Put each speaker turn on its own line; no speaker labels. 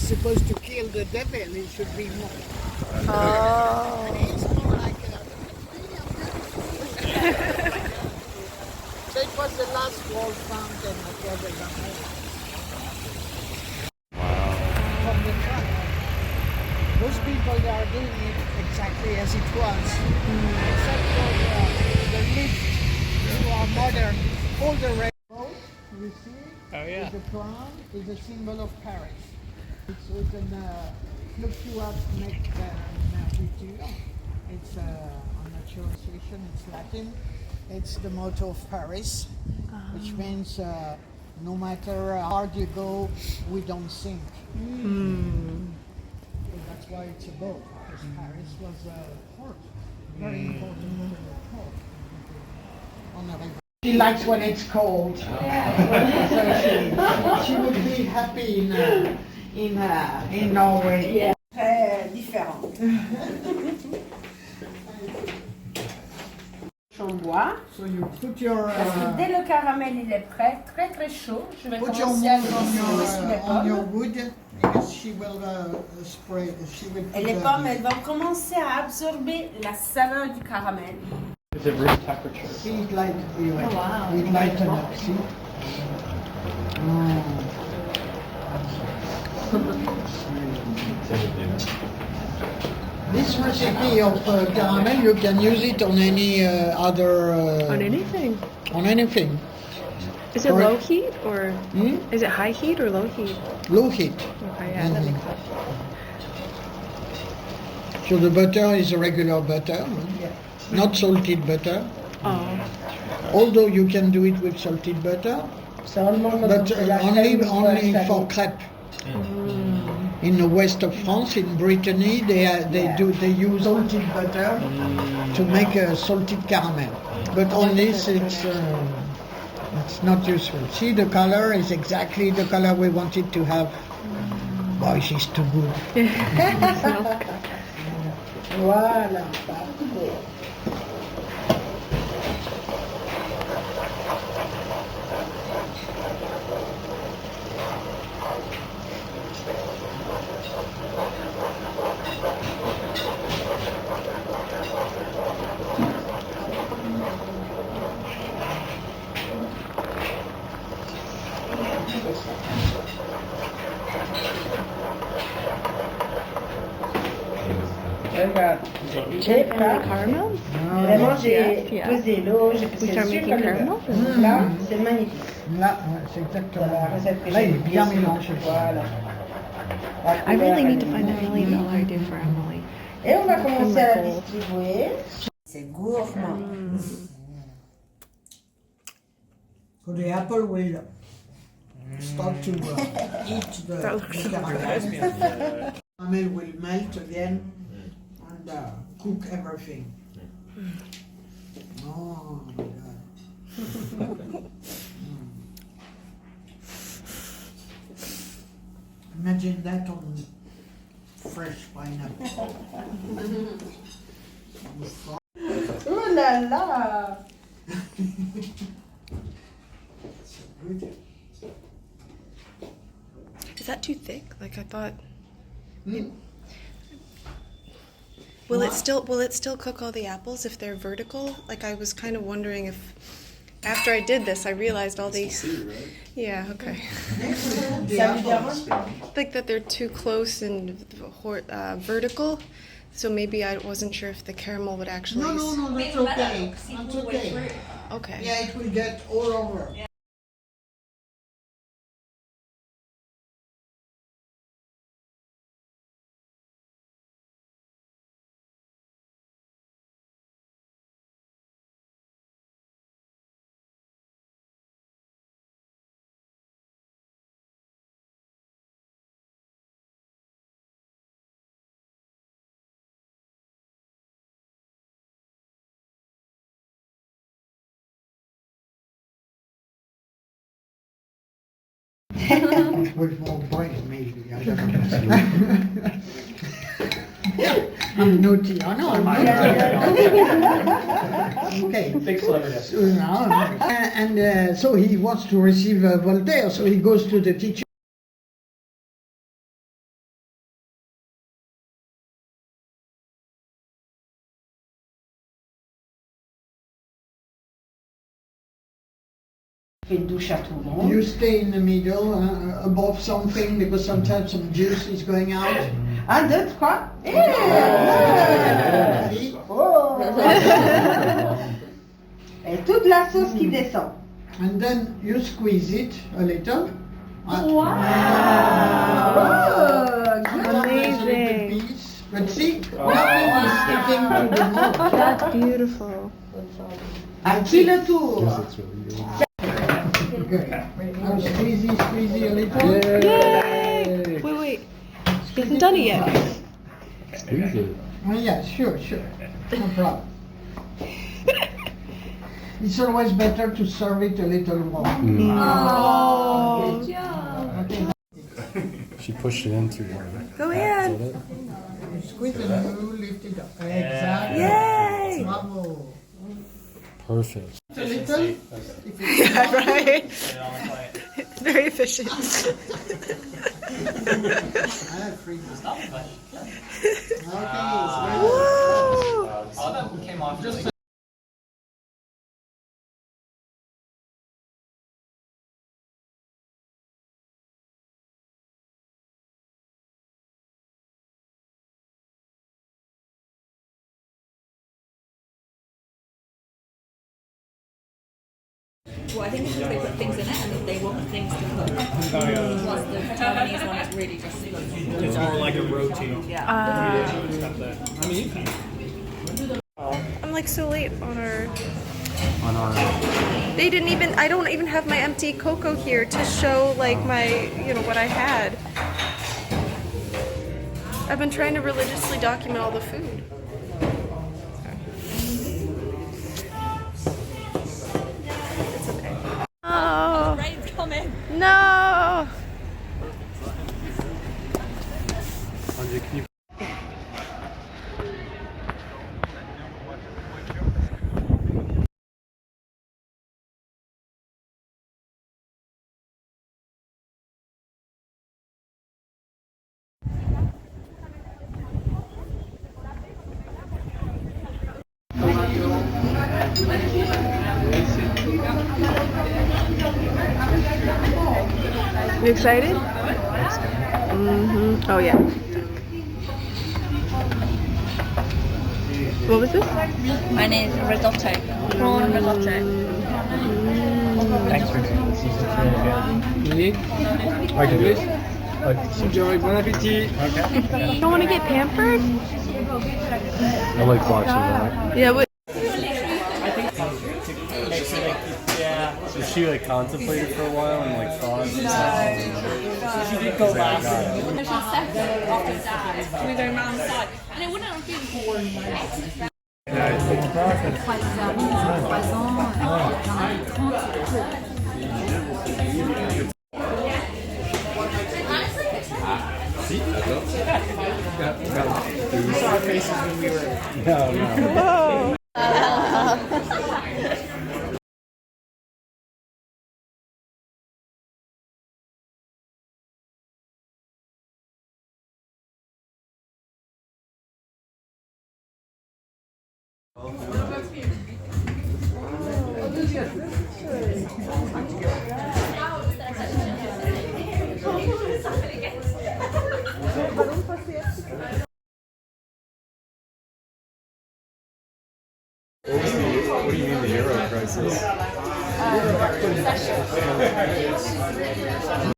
supposed to kill the devil, it should be more.
Oh.
It's more like so it was the last wall fountain that was ever made. From the front. Those people they are doing it exactly as it was, except for the lift to our modern, all the red boat, you see, with the crown, is a symbol of Paris. It's written fluctuat nec navitur. It's on the translation, it's Latin. It's the motto of Paris, which means no matter how hard you go, we don't sink. So that's why it's a boat, because Paris was a port, very important port on the river. She likes when it's cold. So she would be happy in Norway.
Yeah. Très différente. En bois.
So you put your
Parce que dès le caramel il est prêt, très très chaud, je vais
put your
commencer à
mold
le sous les
on your
pommes.
wood, because she will spray. She will.
Et les pommes, elles vont commencer à absorber la saveur du caramel.
Is it room temperature?
Heat light.
Oh, wow.
We lighten up. See. This recipe of caramel, you can use it on any other.
On anything.
On anything.
Is it low heat or is it high heat or low heat?
Low heat.
Okay, yeah, that makes sense.
So the butter is a regular butter, not salted butter.
Oh.
Although you can do it with salted butter, but only for crepe. In the west of France, in Brittany, they use salted butter to make a salted caramel. But on this, it's not useful. See, the color is exactly the color we wanted to have. Boy, she's too good.
Voilà. Regarde, j'ai pas.
Caramel?
Vraiment, j'ai
Yeah.
pesé l'eau, j'ai
We
pesé
start
le sucre.
making caramel?
Là, c'est magnifique.
Là, c'est exactement.
La recette que
Là, il
j'ai
est bien
faite,
mélangé.
Voilà.
I really need to find a million dollar idea for Emily.
Et on va commencer à la
Cool.
distribuer. C'est gourmand.
So the apple will start to eat the caramel. Caramel will melt again and cook everything. Oh my God. Imagine that on fresh pineapple.
Oh là là!
So good.
Is that too thick? Like I thought. Will it still cook all the apples if they're vertical? Like I was kind of wondering if after I did this I realized all these. Yeah, okay.
The apples.
Like that they're too close and vertical. So maybe I wasn't sure if the caramel would actually.
No, that's okay. That's okay.
Okay.
Yeah, it will get all over. With more brain, maybe. I don't know. I'm naughty. I know I'm naughty. Okay.
Big cleverness.
So he wants to receive Voltaire, so he goes to the teacher.
Fais douche à tout le monde.
You stay in the middle, above something, because sometimes some juice is going out.
1, 2, 3.
See?
Oh. Et toute la sauce qui descend.
And then you squeeze it a little.
Wow.
Amazing.
Piece. But see, nothing is sticking to the mold.
That's beautiful.
À qui le tour?
Okay. Now squeezy a little.
Yay! Wait. You haven't done it yet.
Squeeze it.
Oh yeah, sure. No problem. It's always better to serve it a little warm.
Oh.
Good job.
Okay.
She pushed it in too hard.
Go
Is
in.
that it?
Squeeze and you lift it up. Exactly.
Yay!
Bravo.
Perfect.
A little.
Yeah, right. It's very efficient.
I have free. Okay.
Woo!
All that came off just
Well, I think it's just they put things in it and they want things to cook. Plus the Taiwanese one is really just...
it's more like a routine. Stuff that. I mean, you can.
I'm like so late on our... They didn't even... I don't even have my empty cocoa here to show like my, what I had. I've been trying to religiously document all the food. It's okay. Oh,
Rain's coming.
no! You excited? Mm-hmm. Oh yeah. What was this?
Mine is risotto. Prawn risotto.
Thanks for doing this. This is really good. I can do it. Enjoy. Bon appetit. Okay.
You don't want to get pampered?
I like watching that.
Yeah, but
So she like contemplated for a while and like thought.
She did go last.
There's a second after that. We go around the side. And it wouldn't have been boring.
Our faces when we were.
No.
whoa.
What do you mean the Euro crisis?